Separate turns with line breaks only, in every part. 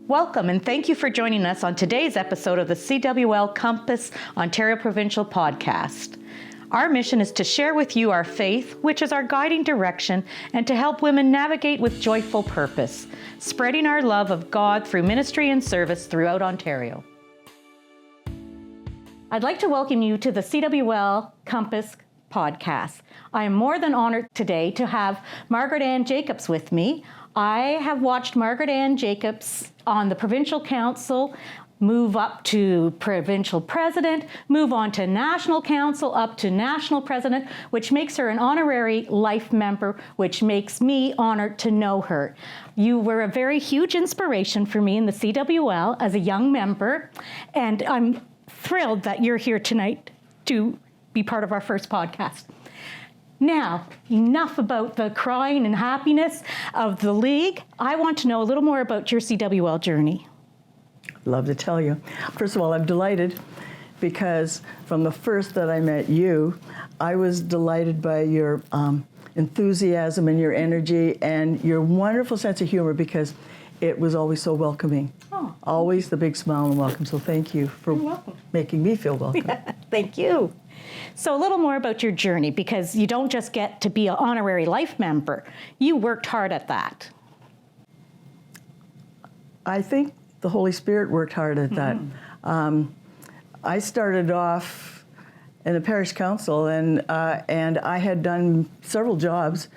Welcome and thank you for joining us on today's episode of the CWL Compass Ontario Provincial Podcast. Our mission is to share with you our faith, which is our guiding direction, and to help women navigate with joyful purpose, spreading our love of God through ministry and service throughout Ontario. I'd like to welcome you to the CWL Compass Podcast. I am more than honored today to have Margaret Ann Jacobs with me. I have watched Margaret Ann Jacobs on the Provincial Council move up to provincial president, move on to national council, up to national president, which makes her an honorary life member, which makes me honored to know her. You were a very huge inspiration for me in the CWL as a young member, and I'm thrilled that you're here tonight to be part of our first podcast. Now, enough about the crying and happiness of the League. I want to know a little more about your CWL journey.
Love to tell you. First of all, I'm delighted because from the first that I met you, I was delighted by your enthusiasm and your energy and your wonderful sense of humor because it was always so welcoming. Oh. Always the big smile and welcome. So thank you for making me feel welcome.
Thank you. So a little more about your journey, because you don't just get to be an honorary life member. You worked hard at that.
I think the Holy Spirit worked hard at that. I started off in the parish council, and I had done several jobs.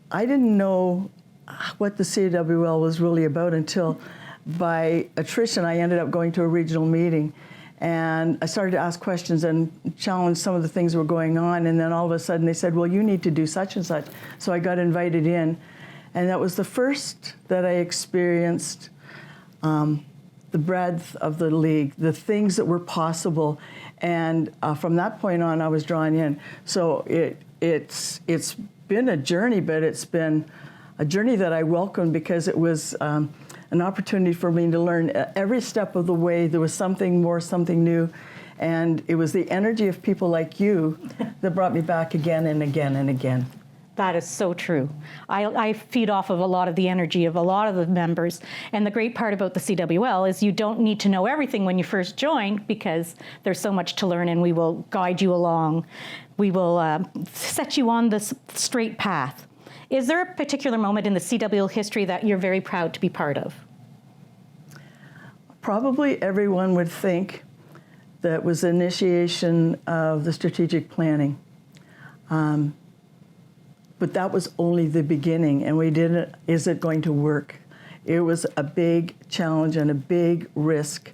I didn't know what the CWL was really about until, by attrition, I ended up going to a regional meeting. And I started to ask questions and challenge some of the things that were going on. And then all of a sudden they said, well, you need to do such and such. So I got invited in. And that was the first that I experienced the breadth of the League, the things that were possible. And from that point on, I was drawn in. So it's been a journey, but it's been a journey that I welcomed because it was an opportunity for me to learn every step of the way. There was something more, something new. And it was the energy of people like you that brought me back again and again and again.
That is so true. I feed off of a lot of the energy of a lot of the members. And the great part about the CWL is you don't need to know everything when you first join because there's so much to learn and we will guide you along. We will set you on this straight path. Is there a particular moment in the CWL history that you're very proud to be part of?
Probably everyone would think that was the initiation of the strategic planning. But that was only the beginning, and we didn't, is it going to work? It was a big challenge and a big risk.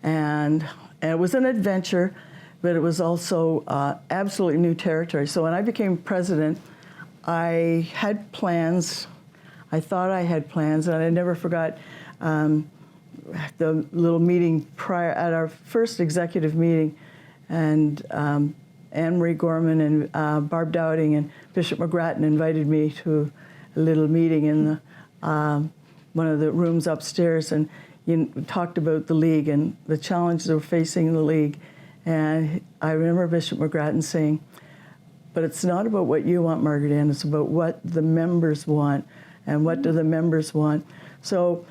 And it was an adventure, but it was also absolutely new territory. So when I became president, I had plans. I thought I had plans, and I never forgot the little meeting prior at our first executive meeting, and Anne Marie Gorman and Barb Dowding and Bishop McGrattan invited me to a little meeting in the, one of the rooms upstairs, and talked about the League and the challenges that were facing the League. And I remember Bishop McGrattan saying, but it's not about what you want, Margaret Ann, it's about what the members want, and what do the members want. So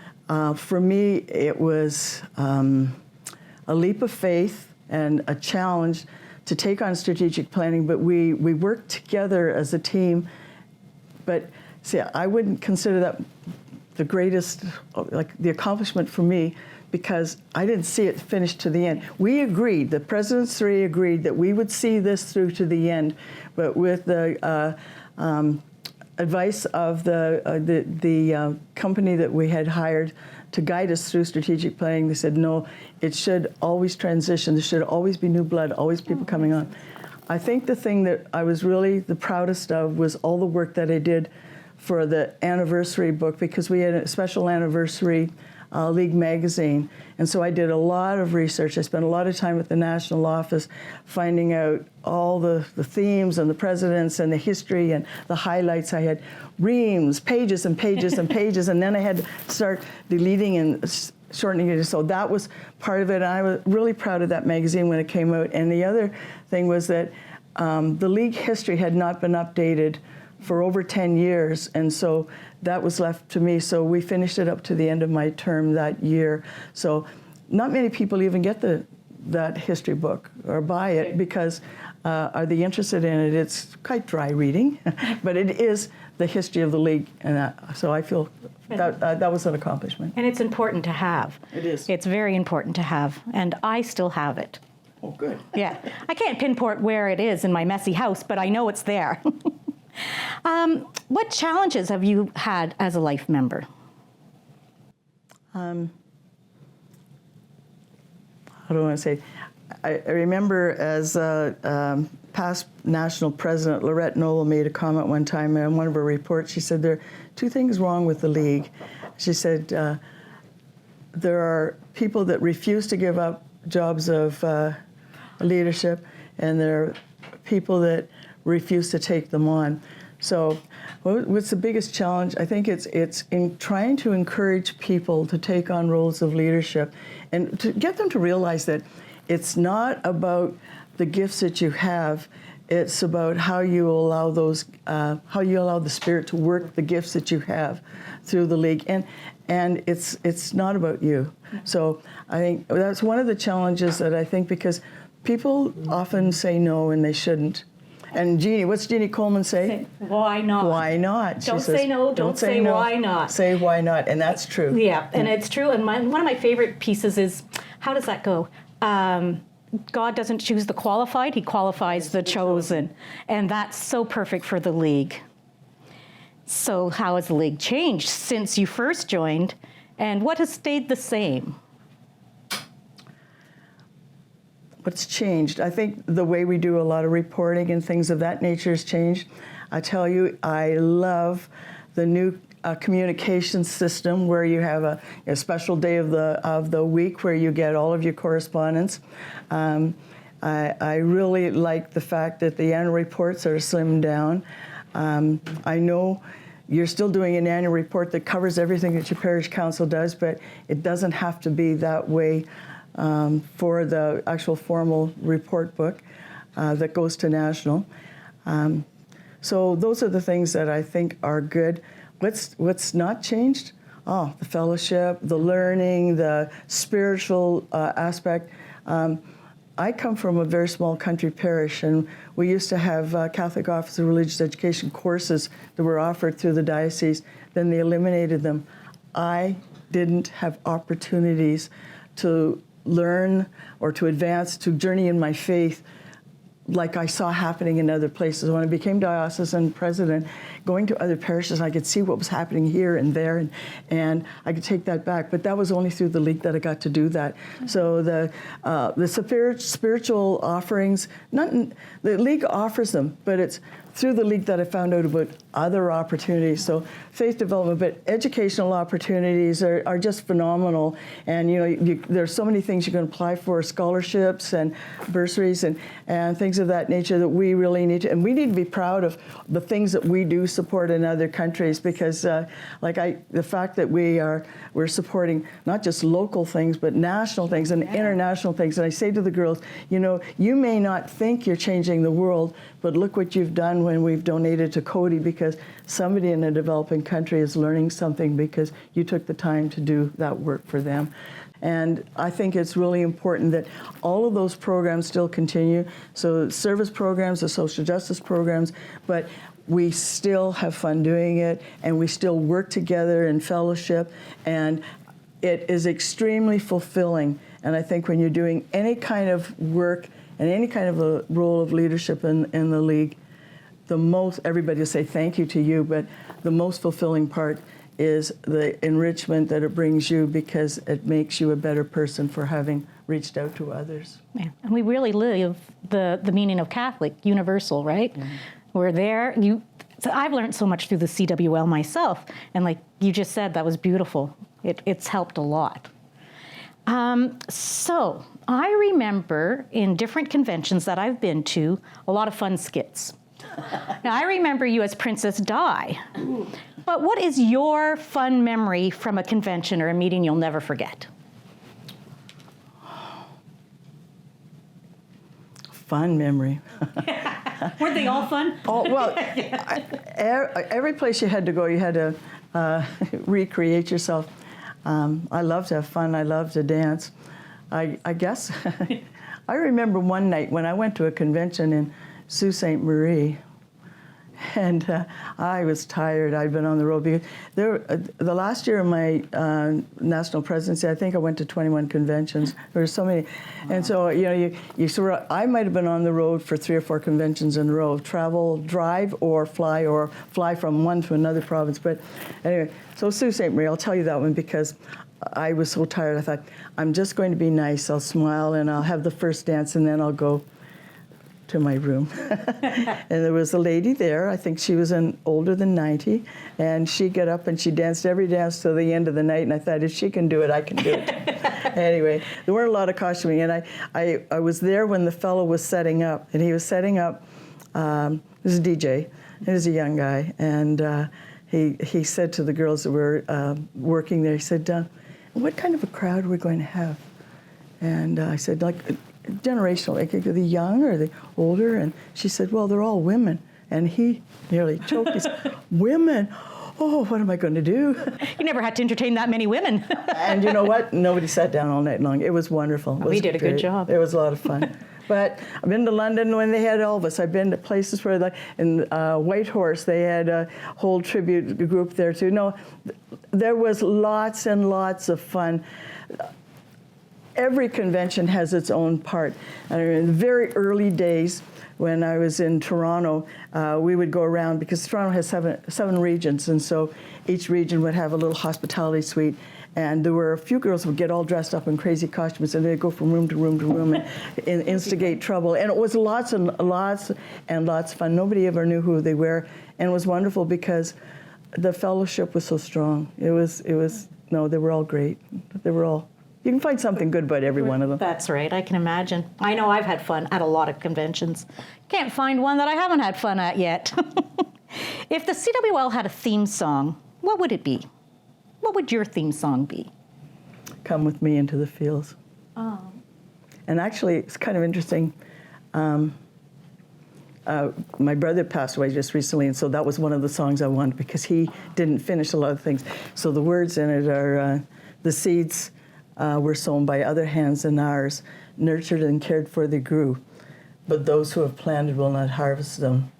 for me, it was a leap of faith and a challenge to take on strategic planning, but we worked together as a team. But see, I wouldn't consider that the greatest, like the accomplishment for me, because I didn't see it finished to the end. We agreed, the President's Three agreed that we would see this through to the end, but with the advice of the company that we had hired to guide us through strategic planning, they said, no, it should always transition. There should always be new blood, always people coming on. I think the thing that I was really the proudest of was all the work that I did for the anniversary book, because we had a special anniversary League magazine. And so I did a lot of research. I spent a lot of time at the national office finding out all the themes and the presidents and the history and the highlights. I had reams, pages and pages and pages, and then I had to start deleting and shortening it. So that was part of it. And I was really proud of that magazine when it came out. And the other thing was that the League history had not been updated for over 10 years. And so that was left to me. So we finished it up to the end of my term that year. So not many people even get that history book or buy it because are they interested in it? It's quite dry reading, but it is the history of the League, and so I feel that was an accomplishment.
And it's important to have.
It is.
It's very important to have, and I still have it.
Oh, good.
Yeah, I can't pinpoint where it is in my messy house, but I know it's there. What challenges have you had as a life member?
How do I want to say? I remember as past national president, Lorette Noel made a comment one time in one of her reports. She said, there are two things wrong with the League. She said, there are people that refuse to give up jobs of leadership, and there are people that refuse to take them on. So what's the biggest challenge? I think it's in trying to encourage people to take on roles of leadership and to get them to realize that it's not about the gifts that you have. It's about how you allow the Spirit to work the gifts that you have through the League, and it's not about you. So I think that's one of the challenges that I think, because people often say no and they shouldn't. And Jeannie, what's Jeannie Coleman say?
Why not?
Why not?
Don't say no, don't say
no.
Why not?
Say why not, and that's true.
Yeah, and it's true. And one of my favorite pieces is, how does that go? God doesn't choose the qualified, he qualifies the chosen. And that's so perfect for the League. So how has the League changed since you first joined, and what has stayed the same?
What's changed? I think the way we do a lot of reporting and things of that nature has changed. I tell you, I love the new communication system where you have a special day of the week where you get all of your correspondence. I really like the fact that the annual reports are slimmed down. I know you're still doing an annual report that covers everything that your parish council does, but it doesn't have to be that way for the actual formal report book that goes to national. So those are the things that I think are good. What's not changed? Oh, the fellowship, the learning, the spiritual aspect. I come from a very small country parish, and we used to have Catholic Office of Religious Education courses that were offered through the diocese. Then they eliminated them. I didn't have opportunities to learn or to advance, to journey in my faith like I saw happening in other places. When I became diocesan president, going to other parishes, I could see what was happening here and there, and I could take that back. But that was only through the League that I got to do that. So the spiritual offerings, the League offers them, but it's through the League that I found out about other opportunities. So faith development, but educational opportunities are just phenomenal. And there's so many things you can apply for, scholarships and bursaries and things of that nature that we really need to, and we need to be proud of the things that we do support in other countries, because the fact that we're supporting not just local things, but national things and international things. And I say to the girls, you may not think you're changing the world, but look what you've done when we've donated to Cody, because somebody in a developing country is learning something because you took the time to do that work for them. And I think it's really important that all of those programs still continue. So service programs, the social justice programs, but we still have fun doing it, and we still work together in fellowship, and it is extremely fulfilling. And I think when you're doing any kind of work and any kind of a role of leadership in the League, everybody will say thank you to you, but the most fulfilling part is the enrichment that it brings you, because it makes you a better person for having reached out to others.
Yeah. And we really live the meaning of Catholic, universal, right? Mm-hmm. We're there. So I've learned so much through the CWL myself, and like you just said, that was beautiful. It's helped a lot. So I remember in different conventions that I've been to, a lot of fun skits. Now, I remember you as Princess Di, but what is your fun memory from a convention or a meeting you'll never forget?
Fun memory.
Weren't they all fun?
Oh, well, every place you had to go, you had to recreate yourself. I love to have fun. I love to dance. I guess I remember one night when I went to a convention in Sault Ste. Marie, and I was tired. I'd been on the road because the last year of my national presidency, I think I went to 21 conventions. There were so many, and so you sort of, I might have been on the road for 3 or 4 conventions in a row. Drive or fly from one to another province. But anyway, so Sault Ste. Marie, I'll tell you that one because I was so tired. I thought, I'm just going to be nice. I'll smile and I'll have the first dance, and then I'll go to my room. And there was a lady there, I think she was older than 90, and she got up and she danced every dance till the end of the night, and I thought, if she can do it, I can do it. Anyway, there weren't a lot of costuming, and I was there when the fellow was setting up, and he was setting up, he was a DJ, he was a young guy, and he said to the girls that were working there, he said, what kind of a crowd are we going to have? And I said, like, generational, like the young or the older? And she said, well, they're all women. And he nearly choked. He said, women? Oh, what am I going to do?
You never had to entertain that many women.
And you know what? Nobody sat down all night long. It was wonderful.
We did a good job.
It was a lot of fun. But I've been to London when they had Elvis. I've been to places where, in Whitehorse, they had a whole tribute group there too. No, there was lots and lots of fun. Every convention has its own part. And in the very early days, when I was in Toronto, we would go around, because Toronto has seven regions, and so each region would have a little hospitality suite. And there were a few girls who would get all dressed up in crazy costumes, and they'd go from room to room to room and instigate trouble. And it was lots and lots and lots of fun. Nobody ever knew who they were, and it was wonderful because the fellowship was so strong. They were all great. You can find something good about every one of them.
That's right, I can imagine. I know I've had fun at a lot of conventions. Can't find one that I haven't had fun at yet. If the CWL had a theme song, what would it be? What would your theme song be?
Come with me into the fields.
Oh.
And actually, it's kind of interesting. My brother passed away just recently, and so that was one of the songs I wanted because he didn't finish a lot of things. So the words in it are, the seeds were sown by other hands than ours, nurtured and cared for they grew, but those who have planted will not harvest them.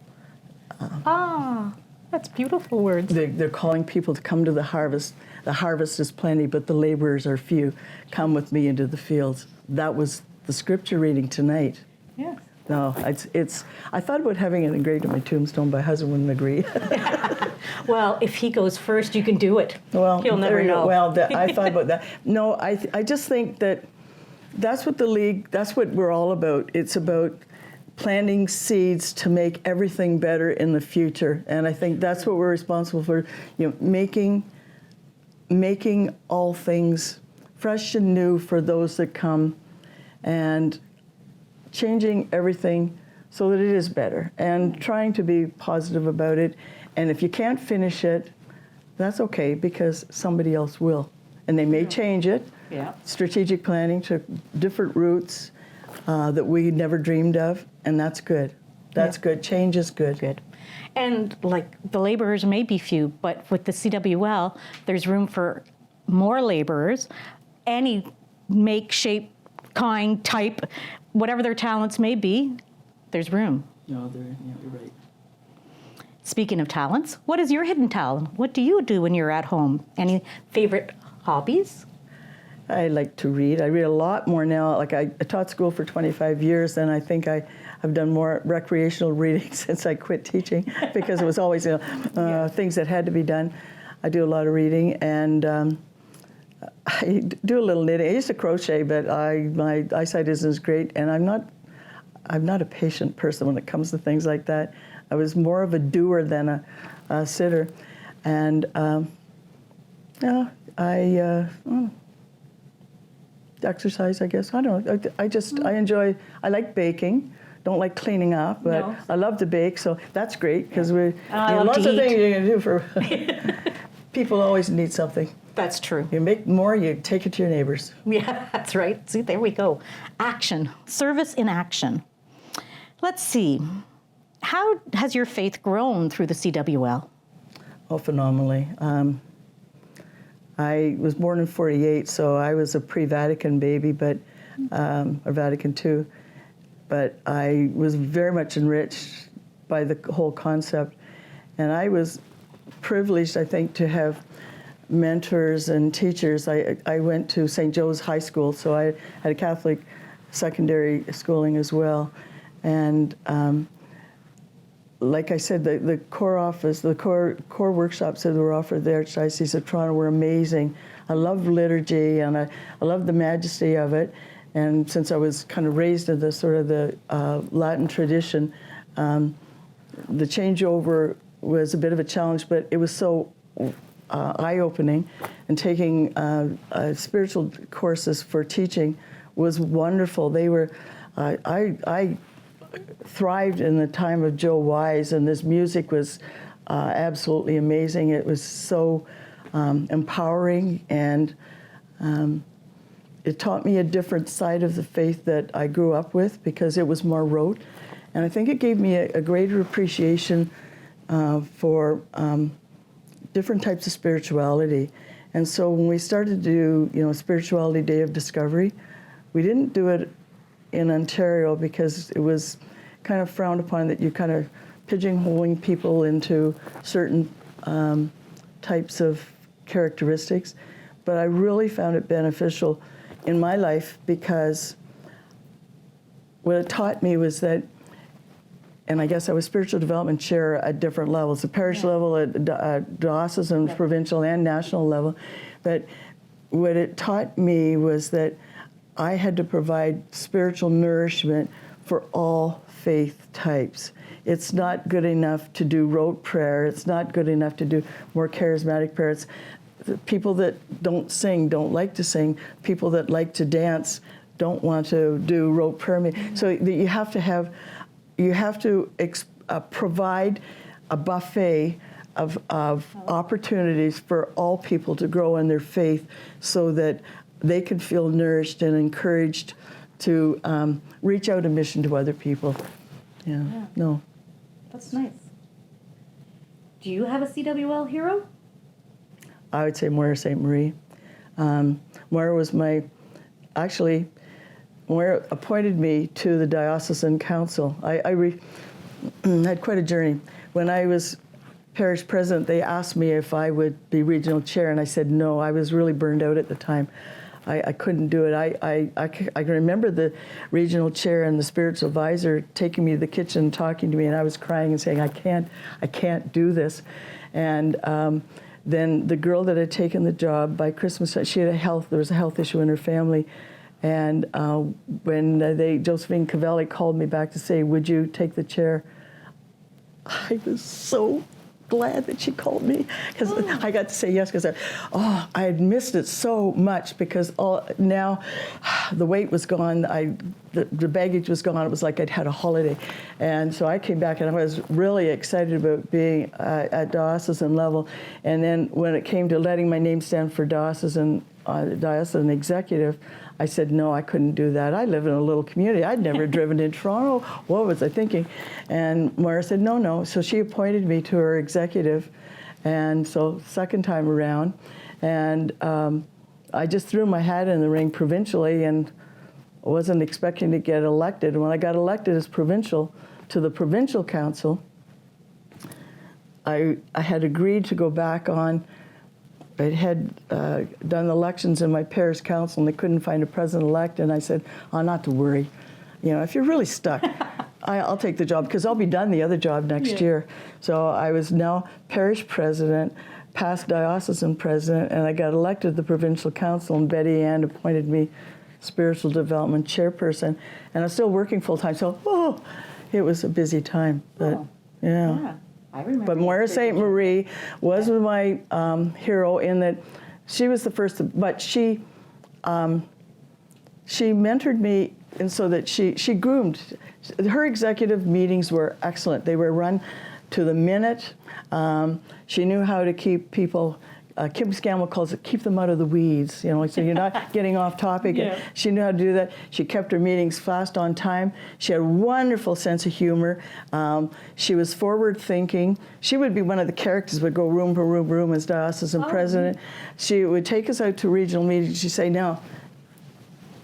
That's beautiful words.
They're calling people to come to the harvest. The harvest is plenty, but the laborers are few. Come with me into the fields. That was the scripture reading tonight.
Yeah.
No, I thought about having it engraved on my tombstone, but my husband wouldn't agree.
Well, if he goes first, you can do it.
Well,
he'll never know.
Well, I thought about that. No, I just think that's what the League, that's what we're all about. It's about planting seeds to make everything better in the future. And I think that's what we're responsible for, making all things fresh and new for those that come, and changing everything so that it is better, and trying to be positive about it. And if you can't finish it, that's okay, because somebody else will. And they may change it.
Yeah. Strategic
planning to different routes that we never dreamed of, and that's good. That's good. Change is good.
Good. And like the laborers may be few, but with the CWL, there's room for more laborers, any make, shape, kind, type, whatever their talents may be, there's room.
No, you're right.
Speaking of talents, what is your hidden talent? What do you do when you're at home? Any favorite hobbies?
I like to read. I read a lot more now. Like I taught school for 25 years, and I think I've done more recreational reading since I quit teaching, because it was always things that had to be done. I do a lot of reading, and I do a little knitting. I used to crochet, but my eyesight isn't as great, and I'm not a patient person when it comes to things like that. I was more of a doer than a sitter, and exercise, I guess. I don't know. I like baking. Don't like cleaning up, but no. I love to bake, so that's great, because lots of things you can do for people always need something.
That's true.
You make more, you take it to your neighbors.
Yeah, that's right. See, there we go. Action. Service in action. Let's see. How has your faith grown through the CWL?
Oh, phenomenally. I was born in 48, so I was a pre-Vatican baby, but or Vatican II. But I was very much enriched by the whole concept, and I was privileged, I think, to have mentors and teachers. I went to St. Joe's High School, so I had a Catholic secondary schooling as well. And like I said, the core office, the core workshops that were offered there at Archdiocese of Toronto were amazing. I loved liturgy, and I loved the majesty of it. And since I was kind of raised in the sort of the Latin tradition, the changeover was a bit of a challenge, but it was so eye-opening. And taking spiritual courses for teaching was wonderful. They were, I thrived in the time of Joe Wise, and this music was absolutely amazing. It was so empowering, and it taught me a different side of the faith that I grew up with, because it was more rote. And I think it gave me a greater appreciation for different types of spirituality. And so when we started to do, Spirituality Day of Discovery, we didn't do it in Ontario because it was kind of frowned upon that you kind of pigeonholing people into certain types of characteristics. But I really found it beneficial in my life, because what it taught me was that, and I guess I was spiritual development chair at different levels, the parish level, at diocesan, provincial, and national level. But what it taught me was that I had to provide spiritual nourishment for all faith types. It's not good enough to do rote prayer. It's not good enough to do more charismatic prayer. It's the people that don't sing, don't like to sing. People that like to dance don't want to do rote prayer. So you have to provide a buffet of opportunities for all people to grow in their faith, so that they can feel nourished and encouraged to reach out a mission to other people. Yeah. No.
That's nice. Do you have a CWL hero?
I would say Moira St. Marie. Moira was Moira appointed me to the Diocesan Council. I had quite a journey. When I was parish president, they asked me if I would be regional chair, and I said no. I was really burned out at the time. I couldn't do it. I can remember the regional chair and the spiritual advisor taking me to the kitchen and talking to me, and I was crying and saying, I can't do this. And then the girl that had taken the job, by Christmas, there was a health issue in her family. And when Josephine Cavelli called me back to say, would you take the chair? I was so glad that she called me, because I got to say yes, because I had missed it so much, because now the weight was gone, the baggage was gone. It was like I'd had a holiday. And so I came back, and I was really excited about being at diocesan level. And then when it came to letting my name stand for diocesan executive, I said, no, I couldn't do that. I live in a little community. I'd never driven in Toronto. What was I thinking? And Moira said, no. So she appointed me to her executive. And so second time around. And I just threw my hat in the ring provincially, and wasn't expecting to get elected. And when I got elected as provincial to the provincial council, I had agreed to go back on. I had done elections in my parish council, and they couldn't find a president-elect, and I said, not to worry. If you're really stuck, I'll take the job, because I'll be done the other job next year. So I was now parish president, past diocesan president, and I got elected to the provincial council, and Betty Ann appointed me spiritual development chairperson, and I'm still working full-time, so it was a busy time, but yeah.
I remember.
But Moira St. Marie was my hero, in that she was the first, but she mentored me, and so that she groomed. Her executive meetings were excellent. They were run to the minute. She knew how to keep people Kim Scammell calls it, keep them out of the weeds, you know, so you're not getting off topic.
Yeah.
She knew how to do that. She kept her meetings fast on time. She had a wonderful sense of humor. She was forward thinking. She would be one of the characters, would go room to room as diocesan president. She would take us out to regional meetings. She'd say, now,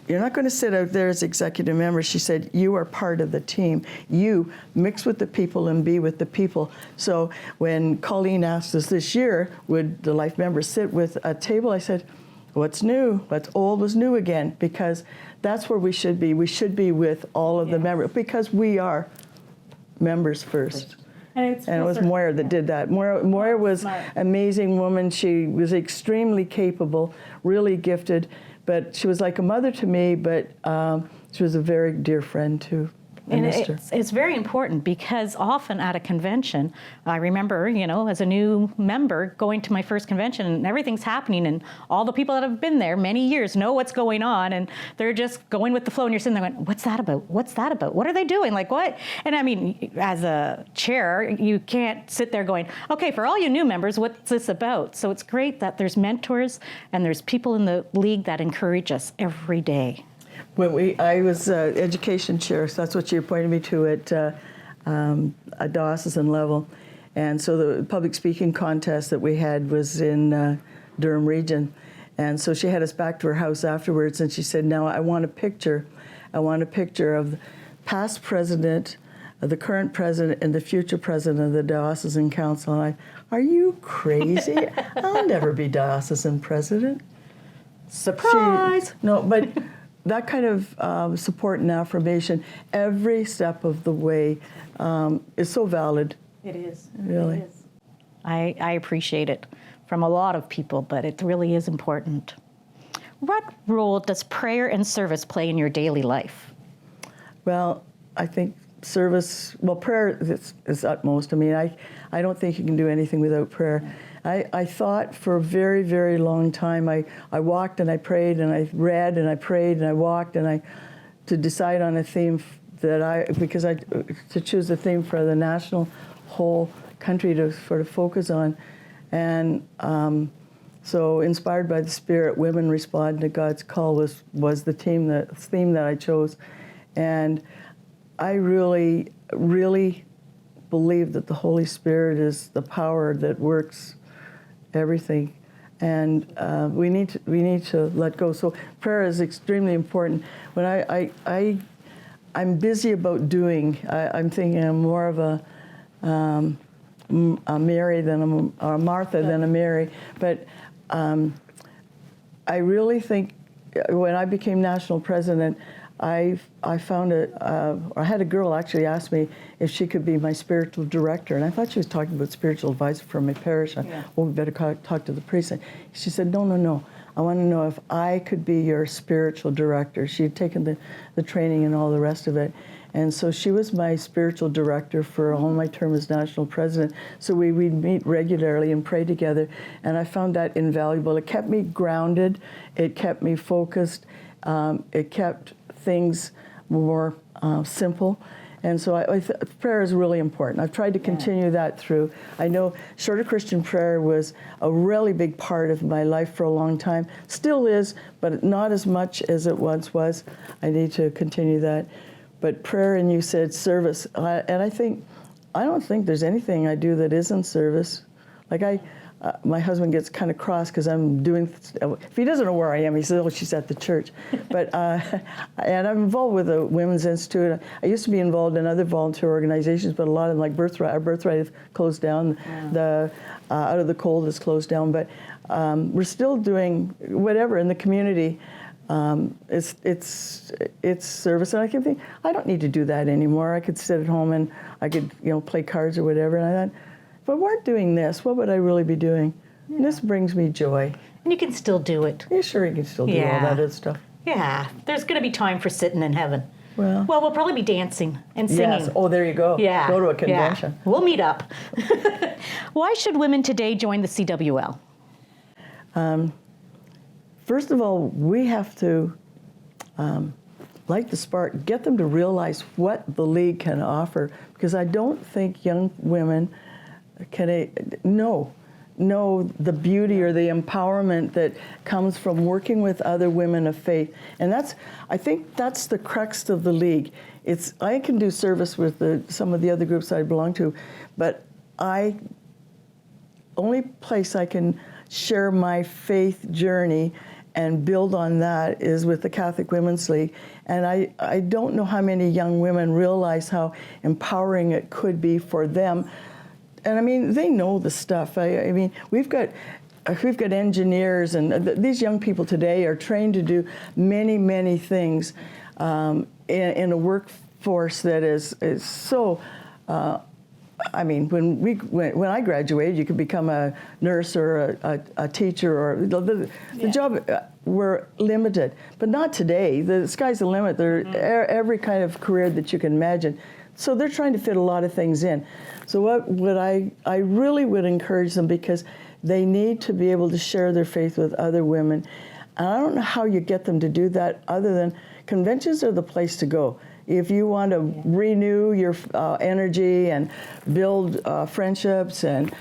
you're not going to sit out there as executive member. She said, you are part of the team. You mix with the people and be with the people. So when Colleen asked us this year, would the life members sit with a table, I said, what's new? What's old was new again, because that's where we should be. We should be with all of the members, because we are members first. And it was Moira that did that. Moira was an amazing woman. She was extremely capable, really gifted. But she was like a mother to me, but she was a very dear friend too.
And it's very important, because often at a convention, I remember, you know, as a new member going to my first convention, and everything's happening, and all the people that have been there many years know what's going on, and they're just going with the flow, and you're sitting there going, what's that about? What's that about? What are they doing? Like, what? And I mean, as a chair, you can't sit there going, okay, for all you new members, what's this about? So it's great that there's mentors and there's people in the league that encourage us every day.
When I was education chair, so that's what you appointed me to at a diocesan level. And so the public speaking contest that we had was in Durham region. And so she had us back to her house afterwards, and she said, now I want a picture. I want a picture of the past president, the current president, and the future president of the diocesan council. And are you crazy? I'll never be diocesan president.
Surprise!
No, but that kind of support and affirmation every step of the way is so valid.
It is.
Really.
It is. I appreciate it from a lot of people, but it really is important. What role does prayer and service play in your daily life?
Well, I think service, well, prayer is utmost. I mean, I don't think you can do anything without prayer. I thought for a very, very long time, I walked and I prayed and I read and I prayed and I walked and to decide on a theme to choose a theme for the national whole country to sort of focus on. And so inspired by the Spirit, women respond to God's call was the theme that I chose. And I really, really believe that the Holy Spirit is the power that works everything, and we need to let go. So prayer is extremely important. When I'm busy about doing, I'm thinking I'm more of a Mary than a Martha than a Mary. But I really think when I became national president, I found I had a girl actually ask me if she could be my spiritual director, and I thought she was talking about spiritual advisor for my parish. We better talk to the priest. She said, no, I want to know if I could be your spiritual director. She had taken the training and all the rest of it, and so she was my spiritual director for all my term as national president. So we'd meet regularly and pray together, and I found that invaluable. It kept me grounded, it kept me focused, it kept things more simple. And so prayer is really important. I've tried to continue that through. I know shorter Christian prayer was a really big part of my life for a long time. Still is, but not as much as it once was. I need to continue that. But prayer, and you said service, and I don't think there's anything I do that isn't service. Like my husband gets kind of cross because I'm doing, if he doesn't know where I am, he says, oh, she's at the church. But, and I'm involved with the Women's Institute. I used to be involved in other volunteer organizations, but a lot of them, like our Birthright has closed down, the Out of the Cold has closed down, but we're still doing whatever in the community. It's service, and I can think, I don't need to do that anymore. I could sit at home and I could, play cards or whatever, and I thought, if I weren't doing this, what would I really be doing? Yeah. And this brings me joy.
And you can still do it.
Yeah, sure, you can still do all that other stuff.
Yeah, there's going to be time for sitting in heaven.
Well,
we'll probably be dancing and singing.
Yes. Oh, there you go.
Yeah.
Go to a convention.
Yeah. We'll meet up. Why should women today join the CWL?
First of all, we have to, like the spark, get them to realize what the League can offer, because I don't think young women can know know the beauty or the empowerment that comes from working with other women of faith. And I think that's the crux of the League. I can do service with some of the other groups I belong to, but only place I can share my faith journey and build on that is with the Catholic Women's League. And I don't know how many young women realize how empowering it could be for them. And I mean, they know the stuff. I mean, we've got engineers, and these young people today are trained to do many, many things in a workforce that is so. I mean, when I graduated, you could become a nurse or a teacher, or the job were limited, but not today. The sky's the limit. There every kind of career that you can imagine. So they're trying to fit a lot of things in. So what I really would encourage them, because they need to be able to share their faith with other women. And I don't know how you get them to do that other than conventions are the place to go. If you want to renew your energy and build friendships and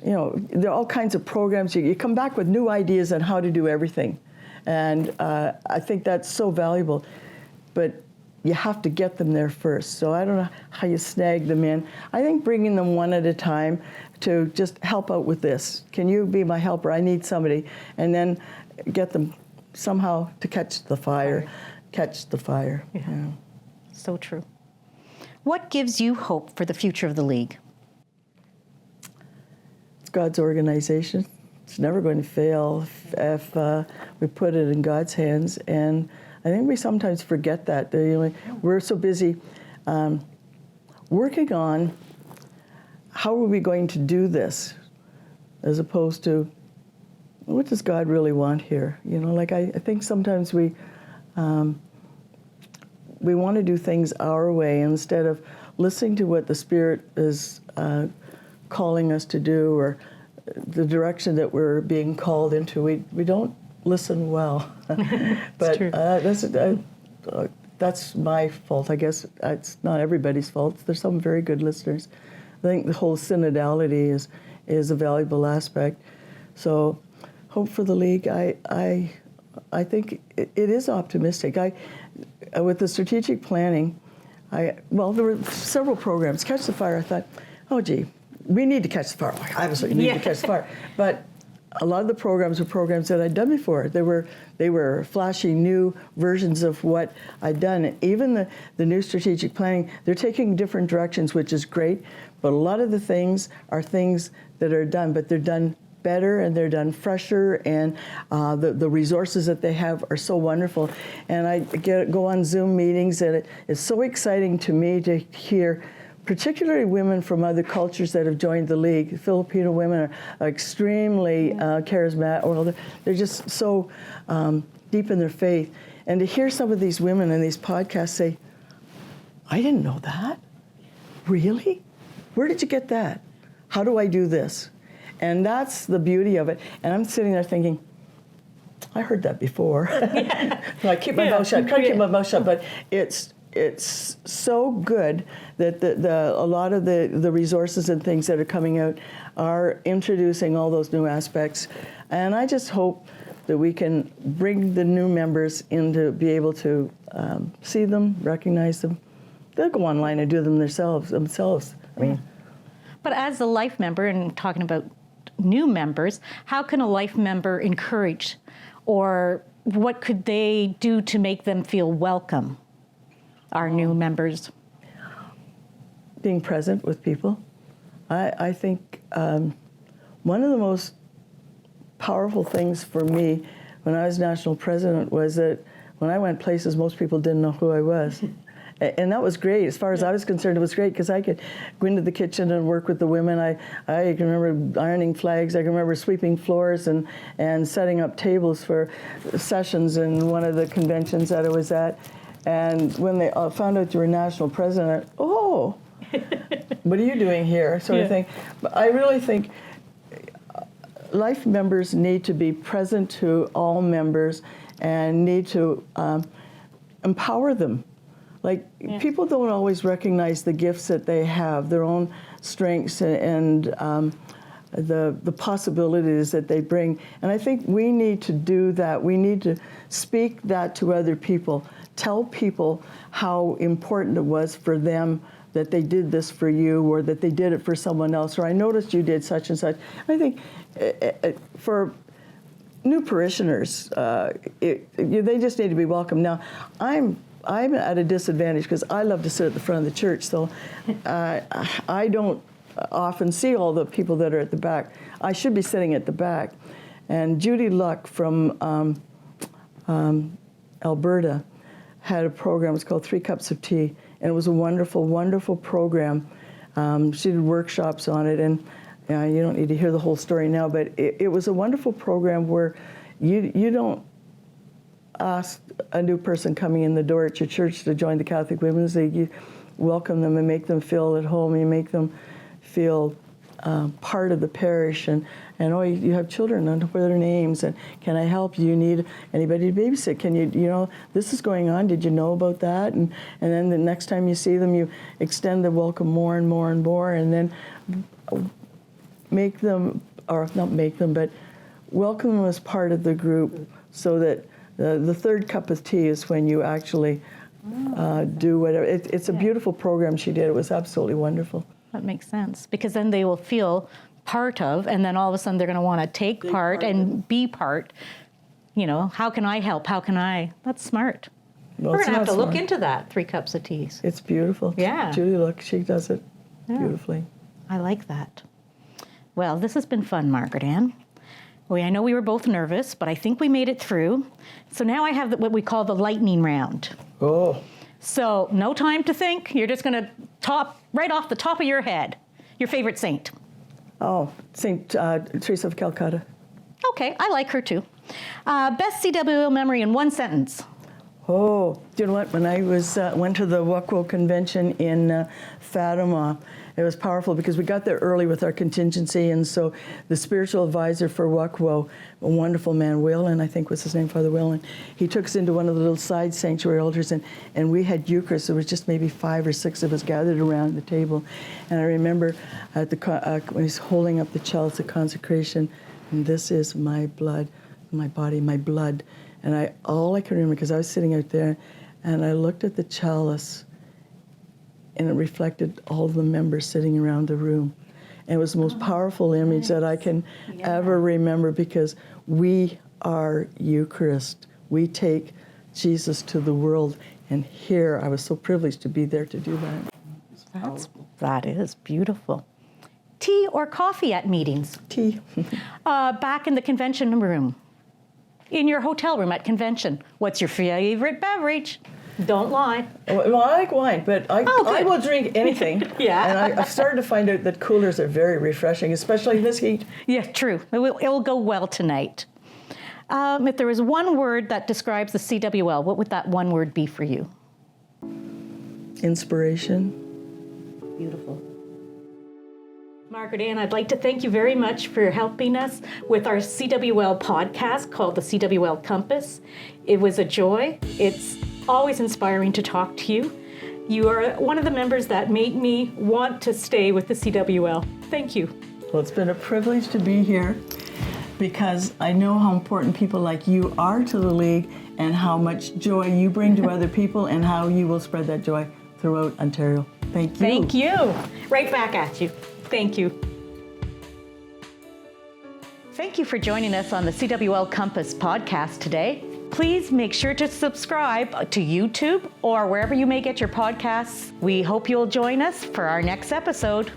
you know, there are all kinds of programs. You come back with new ideas on how to do everything. And I think that's so valuable. But you have to get them there first. So I don't know how you snag them in. I think bringing them one at a time to just help out with this. Can you be my helper? I need somebody. And then get them somehow to catch the fire. Catch the fire. Yeah.
So true. What gives you hope for the future of the League?
It's God's organization. It's never going to fail if we put it in God's hands. And I think we sometimes forget that. We're so busy working on how are we going to do this, as opposed to what does God really want here? You know, like I think sometimes we want to do things our way instead of listening to what the Spirit is calling us to do, or the direction that we're being called into. We don't listen well. But that's my fault. I guess it's not everybody's fault. There's some very good listeners. I think the whole synodality is a valuable aspect. So hope for the League. I think it is optimistic. With the strategic planning, there were several programs. Catch the Fire, I thought, oh gee, we need to catch the fire. Obviously, we need to catch the fire. But a lot of the programs were programs that I'd done before. They were flashy new versions of what I'd done. Even the new strategic planning, they're taking different directions, which is great. But a lot of the things are things that are done, but they're done better and they're done fresher, and the resources that they have are so wonderful. And I go on Zoom meetings, and it's so exciting to me to hear particularly women from other cultures that have joined the League. Filipino women are extremely charismatic. Well, they're just so deep in their faith. And to hear some of these women in these podcasts say, I didn't know that. Really? Where did you get that? How do I do this? And that's the beauty of it. And I'm sitting there thinking, I heard that before. So I keep my mouth shut, try to keep my mouth shut, but it's so good that a lot of the resources and things that are coming out are introducing all those new aspects. And I just hope that we can bring the new members in to be able to see them, recognize them. They'll go online and do them themselves. I mean,
but as a life member, and talking about new members, how can a life member encourage, or what could they do to make them feel welcome, our new members?
Being present with people. I think one of the most powerful things for me when I was national president was that when I went places, most people didn't know who I was. And that was great. As far as I was concerned, it was great because I could go into the kitchen and work with the women. I can remember ironing flags. I can remember sweeping floors and setting up tables for sessions in one of the conventions that I was at. And when they found out you were national president, oh, what are you doing here, sort of thing. But I really think life members need to be present to all members and need to empower them. Like, people don't always recognize the gifts that they have, their own strengths and the possibilities that they bring. And I think we need to do that. We need to speak that to other people. Tell people how important it was for them that they did this for you, or that they did it for someone else, or I noticed you did such and such. I think for new parishioners, they just need to be welcome. Now, I'm at a disadvantage because I love to sit at the front of the church, so I don't often see all the people that are at the back. I should be sitting at the back. And Judy Luck from Alberta had a program. It's called 3 Cups of Tea, and it was a wonderful, wonderful program. She did workshops on it, and you don't need to hear the whole story now, but it was a wonderful program where you don't ask a new person coming in the door at your church to join the Catholic Women's League. You welcome them and make them feel at home. You make them feel part of the parish, and oh, you have children, and what are their names, and can I help you? You need anybody to babysit? Can you this is going on, did you know about that? And then the next time you see them, you extend the welcome more and more and more, and then make them, or not make them, but welcome them as part of the group, so that the third cup of tea is when you actually do whatever. It's a beautiful program she did. It was absolutely wonderful.
That makes sense, because then they will feel part of, and then all of a sudden they're going to want to take part and be part. How can I help? How can I? That's smart.
Well,
we're going to have to look into that, 3 cups of teas.
It's beautiful.
Yeah.
Julie, look, she does it beautifully.
I like that. Well, this has been fun, Margaret Ann. I know we were both nervous, but I think we made it through. So now I have what we call the lightning round.
Oh.
So no time to think. You're just going to top right off the top of your head. Your favorite saint?
Oh, St. Teresa of Calcutta.
Okay, I like her too. Best CWL memory in 1 sentence.
Oh, do you know what? When I went to the WCWO convention in Fatima, it was powerful because we got there early with our contingency, and so the spiritual advisor for WCWO, a wonderful man, Whalen, I think was his name, Father Whalen, he took us into one of the little side sanctuary altars, and we had Eucharist. There was just maybe 5 or 6 of us gathered around the table, and I remember at when he's holding up the chalice of consecration, and this is my blood, my body, my blood. And all I can remember, because I was sitting out there, and I looked at the chalice, and it reflected all the members sitting around the room. And it was the most powerful image that I can ever remember, because we are Eucharist. We take Jesus to the world. And here, I was so privileged to be there to do that.
That is beautiful. Tea or coffee at meetings?
Tea.
Back in the convention room. In your hotel room at convention, what's your favorite beverage? Don't lie.
Well, I like wine, but I will drink anything.
Yeah.
And I've started to find out that coolers are very refreshing, especially in this heat.
Yeah, true. It will go well tonight. If there was one word that describes the CWL, what would that one word be for you?
Inspiration.
Beautiful. Margaret Ann, I'd like to thank you very much for helping us with our CWL podcast called the CWL Compass. It was a joy. It's always inspiring to talk to you. You are one of the members that made me want to stay with the CWL. Thank you.
Well, it's been a privilege to be here, because I know how important people like you are to the League, and how much joy you bring to other people, and how you will spread that joy throughout Ontario. Thank you.
Thank you. Right back at you. Thank you. Thank you for joining us on the CWL Compass podcast today. Please make sure to subscribe to YouTube or wherever you may get your podcasts. We hope you'll join us for our next episode.